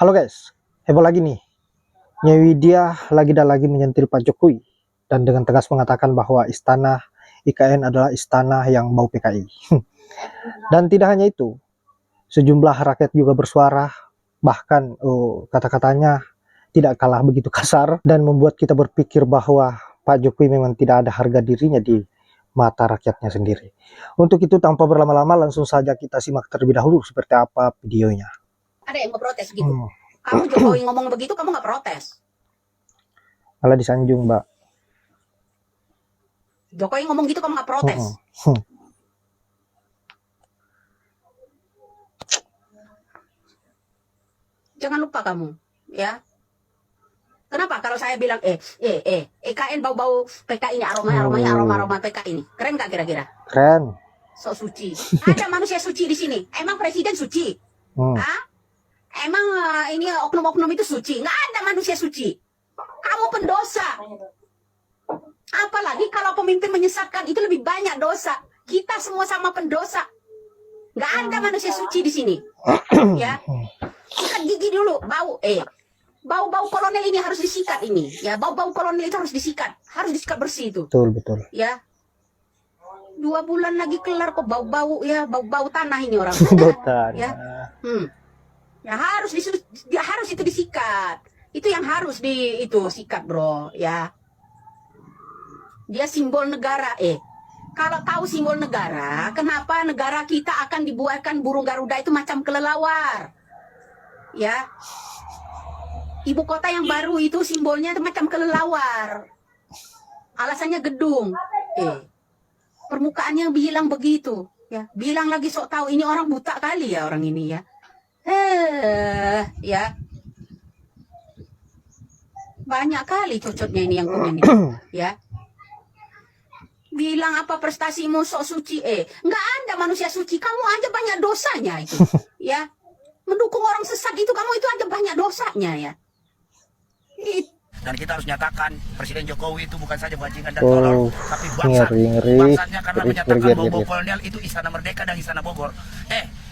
Halo guys, heboh lagi nih. Nyewi dia lagi dan lagi menyentil Pak Jokowi dan dengan tegas mengatakan bahwa istana IKN adalah istana yang bau PKI. Dan tidak hanya itu, sejumlah rakyat juga bersuara, bahkan kata-katanya tidak kalah begitu kasar dan membuat kita berpikir bahwa Pak Jokowi memang tidak ada harga dirinya di mata rakyatnya sendiri. Untuk itu tanpa berlama-lama langsung saja kita simak terlebih dahulu seperti apa videonya. Ada yang ngeprotes gitu. Kamu Jokowi ngomong begitu, kamu nggak protes. Malah disanjung, Mbak. Jokowi ngomong gitu, kamu nggak protes. Jangan lupa kamu, ya. Kenapa kalau saya bilang EKN bau-bau PKI ini, aroma PKI ini. Keren nggak kira-kira? Keren. So suci. Ada manusia suci di sini. Emang presiden suci? Hah? Emang ini oknum-oknum itu suci? Nggak ada manusia suci. Kamu pendosa. Apalagi kalau pemimpin menyesatkan, itu lebih banyak dosa. Kita semua sama pendosa. Nggak ada manusia suci di sini. Ya, sikat gigi dulu. Bau kolonel ini harus disikat ini. Ya, bau kolonel itu harus disikat bersih itu. Betul. Ya, 2 bulan lagi kelar kok bau tanah ini orang. Bau tanah. Ya, ya harus itu disikat. Itu yang harus sikat bro. Ya. Dia simbol negara. Kalau tahu simbol negara, kenapa negara kita akan dibuatkan burung Garuda itu macam kelelawar? Ya. Ibu kota yang baru itu simbolnya macam kelelawar. Alasannya gedung. Permukaannya bilang begitu. Ya, bilang lagi sok tahu. Ini orang buta kali ya orang ini ya. Ya. Banyak kali cocoknya ini yang punya nih. Ya. Bilang apa prestasimu sok suci. Nggak ada manusia suci. Kamu aja banyak dosanya itu. Ya. Mendukung orang sesat itu, kamu itu aja banyak dosanya ya. Dan kita harus nyatakan Presiden Jokowi itu bukan saja bajingan dan tolol, tapi bangsa. Bangsanya karena menyatakan bahwa kolonial itu Istana Merdeka dan Istana Bogor.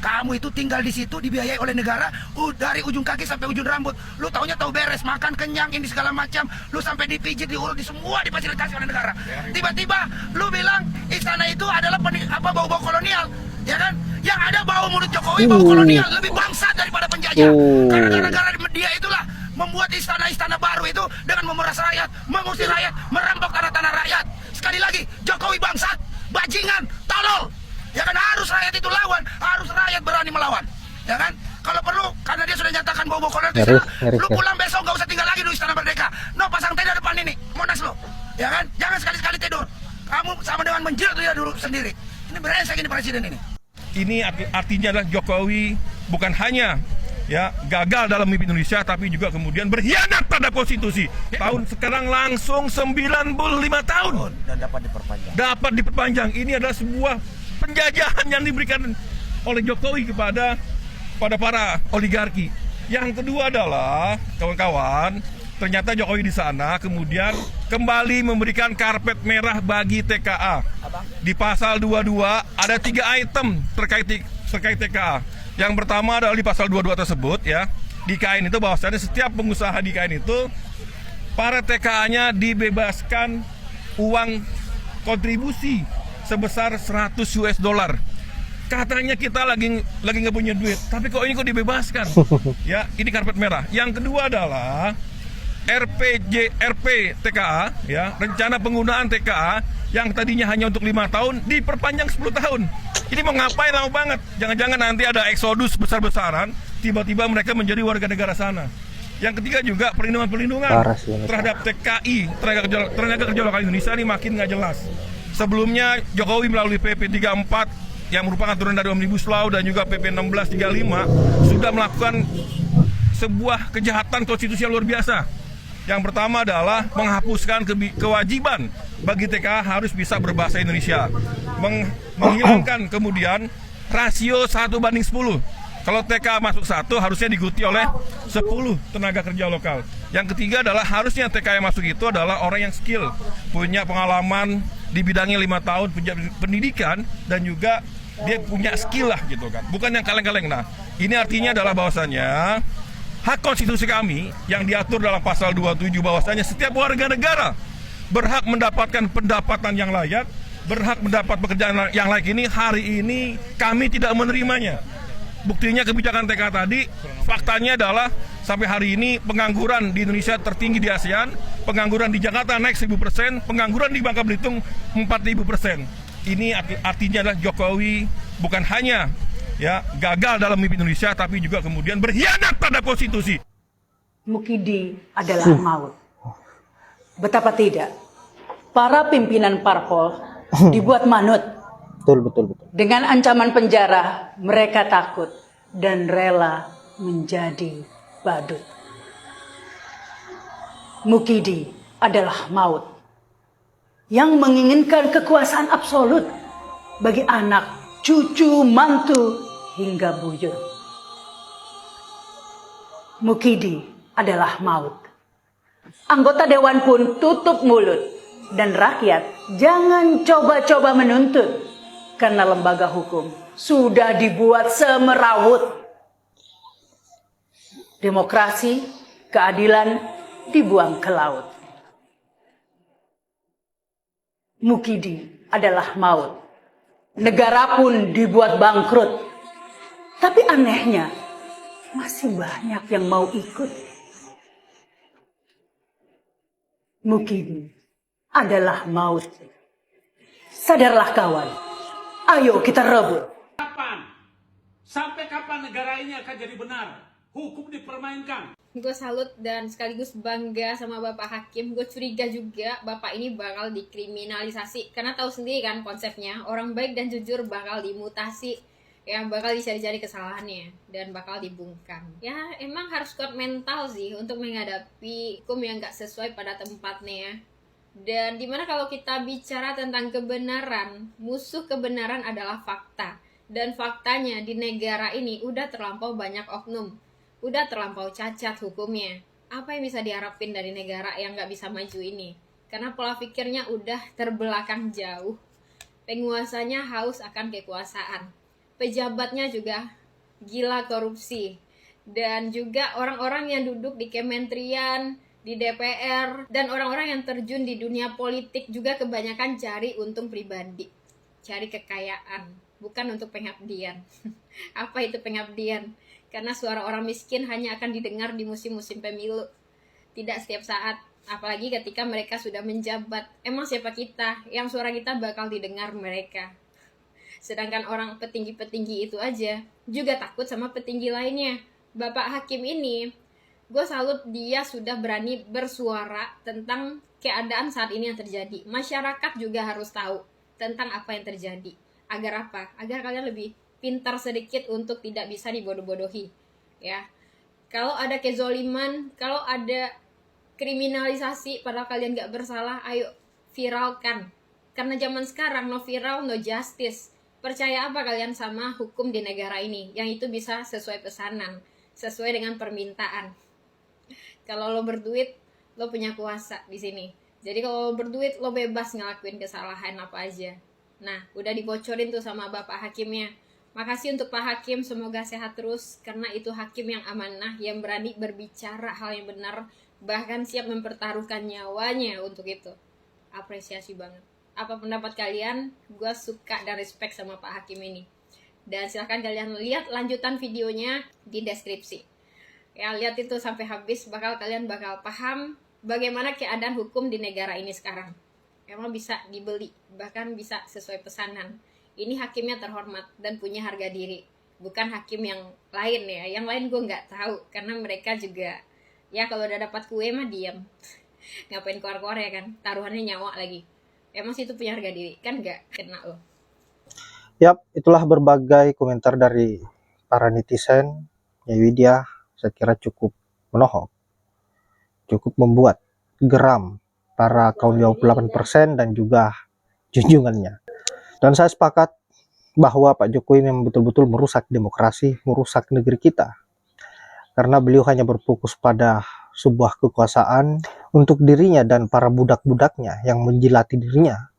Kamu itu tinggal di situ dibiayai oleh negara dari ujung kaki sampai ujung rambut. Lu taunya tahu beres, makan kenyang ini segala macam. Lu sampai dipijit, diurut, di semua difasilitasi oleh negara. Tiba-tiba lu bilang istana itu adalah bau-bau kolonial, ya kan? Yang ada bau mulut Jokowi bau kolonial, lebih bangsat daripada penjajah. Karena gara-gara dia itulah membuat istana-istana baru itu dengan memeras rakyat, mengusir rakyat, merampok tanah-tanah rakyat. Sekali lagi, Jokowi bangsat, bajingan, tolol. Ya kan, harus rakyat itu lawan, harus rakyat berani melawan. Ya kan? Kalau perlu, karena dia sudah nyatakan bau-bau kolonial di sana, lu pulang besok gak usah tinggal lagi di Istana Merdeka. No, pasang tenda depan ini, Monas lo. Ya kan? Jangan sekali-sekali tidur. Kamu sama dengan menjilat dia dulu sendiri. Ini brengsek ini presiden ini. Ini artinya adalah Jokowi bukan hanya gagal dalam memimpin Indonesia, tapi juga kemudian berkhianat pada konstitusi. Tahun sekarang langsung 95 tahun dan dapat diperpanjang. Ini adalah sebuah penjajahan yang diberikan oleh Jokowi kepada para oligarki. Yang kedua adalah kawan-kawan, ternyata Jokowi di sana kemudian kembali memberikan karpet merah bagi TKA. Di pasal 22 ada 3 item terkait TKA. Yang pertama adalah di pasal 22 tersebut ya. Di KN itu bahwasanya setiap pengusaha di KN itu para TKA-nya dibebaskan uang kontribusi sebesar 100 US dollar. Katanya kita lagi nggak punya duit, tapi kok ini dibebaskan? Ya, ini karpet merah. Yang kedua adalah RP TKA, ya, rencana penggunaan TKA yang tadinya hanya untuk 5 tahun diperpanjang 10 tahun. Ini mau ngapain lama banget? Jangan-jangan nanti ada eksodus besar-besaran, tiba-tiba mereka menjadi warga negara sana. Yang ketiga juga perlindungan terhadap TKI, tenaga kerja lokal Indonesia ini makin nggak jelas. Sebelumnya Jokowi melalui PP 34 yang merupakan aturan dari Omnibus Law dan juga PP 1635 sudah melakukan sebuah kejahatan konstitusi yang luar biasa. Yang pertama adalah menghapuskan kewajiban bagi TKA harus bisa berbahasa Indonesia. Menghilangkan kemudian rasio 1:10. Kalau TKA masuk 1 harusnya diikuti oleh 10 tenaga kerja lokal. Yang ketiga adalah harusnya TKA yang masuk itu adalah orang yang skill, punya pengalaman di bidangnya 5 tahun, punya pendidikan dan juga dia punya skill lah gitu kan. Bukan yang kaleng-kaleng. Nah, ini artinya adalah bahwasannya hak konstitusi kami yang diatur dalam pasal 27 bahwasanya setiap warga negara berhak mendapatkan pendapatan yang layak, berhak mendapat pekerjaan yang layak ini, hari ini kami tidak menerimanya. Buktinya kebijakan TK tadi, faktanya adalah sampai hari ini pengangguran di Indonesia tertinggi di ASEAN, pengangguran di Jakarta naik 1000%, pengangguran di Bangka Belitung 4000%. Ini artinya adalah Jokowi bukan hanya ya gagal dalam mimpi Indonesia, tapi juga kemudian berkhianat pada konstitusi. Mukidi adalah maut. Betapa tidak? Para pimpinan parpol dibuat manut. Betul. Dengan ancaman penjara, mereka takut dan rela menjadi badut. Mukidi adalah maut yang menginginkan kekuasaan absolut bagi anak, cucu, mantu, hingga buyut. Mukidi adalah maut. Anggota dewan pun tutup mulut, dan rakyat jangan coba-coba menuntut, karena lembaga hukum sudah dibuat semerawut. Demokrasi, keadilan dibuang ke laut. Mukidi adalah maut. Negara pun dibuat bangkrut. Tapi anehnya, masih banyak yang mau ikut. Mukidi adalah maut. Sadarlah kawan. Ayo kita rebut. Sampai kapan negara ini akan jadi benar? Hukum dipermainkan. Gue salut dan sekaligus bangga sama Bapak Hakim. Gue curiga juga Bapak ini bakal dikriminalisasi. Karena tahu sendiri kan konsepnya, orang baik dan jujur bakal dimutasi. Ya bakal dicari-cari kesalahannya dan bakal dibungkam. Ya emang harus kuat mental sih untuk menghadapi hukum yang gak sesuai pada tempatnya ya. Dan dimana kalau kita bicara tentang kebenaran, musuh kebenaran adalah fakta. Dan faktanya di negara ini udah terlampau banyak oknum, udah terlampau cacat hukumnya. Apa yang bisa diharapin dari negara yang gak bisa maju ini? Karena pola pikirnya udah terbelakang jauh. Penguasanya haus akan kekuasaan. Pejabatnya juga gila korupsi. Dan juga orang-orang yang duduk di kementerian, di DPR, dan orang-orang yang terjun di dunia politik juga kebanyakan cari untung pribadi, cari kekayaan, bukan untuk pengabdian. Apa itu pengabdian? Karena suara orang miskin hanya akan didengar di musim-musim pemilu, tidak setiap saat, apalagi ketika mereka sudah menjabat. Emang siapa kita yang suara kita bakal didengar mereka? Sedangkan orang petinggi-petinggi itu aja juga takut sama petinggi lainnya. Bapak Hakim ini, gue salut dia sudah berani bersuara tentang keadaan saat ini yang terjadi. Masyarakat juga harus tahu tentang apa yang terjadi. Agar apa? Agar kalian lebih pintar sedikit untuk tidak bisa dibodoh-bodohi. Ya, kalau ada kezoliman, kalau ada kriminalisasi padahal kalian gak bersalah, ayo viralkan. Karena zaman sekarang no viral, no justice. Percaya apa kalian sama hukum di negara ini? Yang itu bisa sesuai pesanan, sesuai dengan permintaan. Kalau lo berduit, lo punya kuasa di sini. Jadi kalau lo berduit, lo bebas ngelakuin kesalahan apa aja. Nah, udah dibocorin tuh sama Bapak Hakimnya. Makasih untuk Pak Hakim, semoga sehat terus. Karena itu hakim yang amanah, yang berani berbicara hal yang benar, bahkan siap mempertaruhkan nyawanya untuk itu. Apresiasi banget. Apa pendapat kalian? Gue suka dan respect sama Pak Hakim ini. Dan silahkan kalian lihat lanjutan videonya di deskripsi. Ya, lihat itu sampai habis, kalian bakal paham bagaimana keadaan hukum di negara ini sekarang. Emang bisa dibeli, bahkan bisa sesuai pesanan. Ini hakimnya terhormat dan punya harga diri. Bukan hakim yang lain ya, yang lain gue nggak tahu. Karena mereka juga, ya kalau udah dapat kue mah diam. Ngapain keluar-keluar ya kan, taruhannya nyawa lagi. Emang sih itu punya harga diri, kan nggak kena loh. Yap, itulah berbagai komentar dari para netizen. Ya Widya, saya kira cukup menohok, cukup membuat geram para kaum 28% dan juga junjungannya. Dan saya sepakat bahwa Pak Jokowi memang betul-betul merusak demokrasi, merusak negeri kita. Karena beliau hanya berfokus pada sebuah kekuasaan untuk dirinya dan para budak-budaknya yang menjilati dirinya.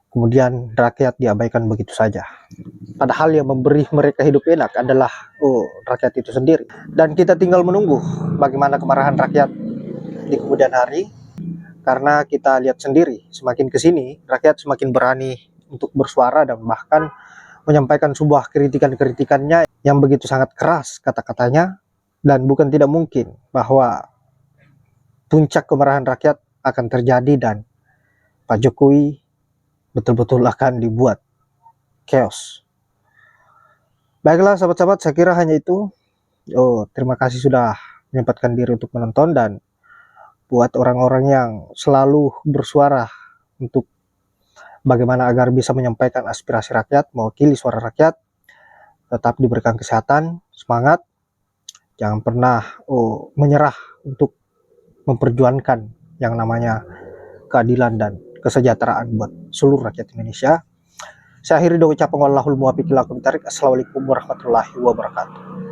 kemudian rakyat diabaikan begitu saja. Padahal yang memberi mereka hidup enak adalah rakyat itu sendiri. Dan kita tinggal menunggu bagaimana kemarahan rakyat di kemudian hari, karena kita lihat sendiri semakin kesini rakyat semakin berani untuk bersuara dan bahkan menyampaikan sebuah kritikannya yang begitu sangat keras kata-katanya. Dan bukan tidak mungkin bahwa puncak kemarahan rakyat akan terjadi dan Pak Jokowi betul-betul akan dibuat chaos. Baiklah sahabat-sahabat, saya kira hanya itu. Terima kasih sudah menyempatkan diri untuk menonton, dan buat orang-orang yang selalu bersuara untuk bagaimana agar bisa menyampaikan aspirasi rakyat, mewakili suara rakyat, tetap diberikan kesehatan, semangat, jangan pernah menyerah untuk memperjuangkan yang namanya keadilan dan kesejahteraan buat seluruh rakyat Indonesia. Saya akhiri dengan ucapan wallahul muwaffiq ila aqwamit thoriq. Assalamualaikum warahmatullahi wabarakatuh.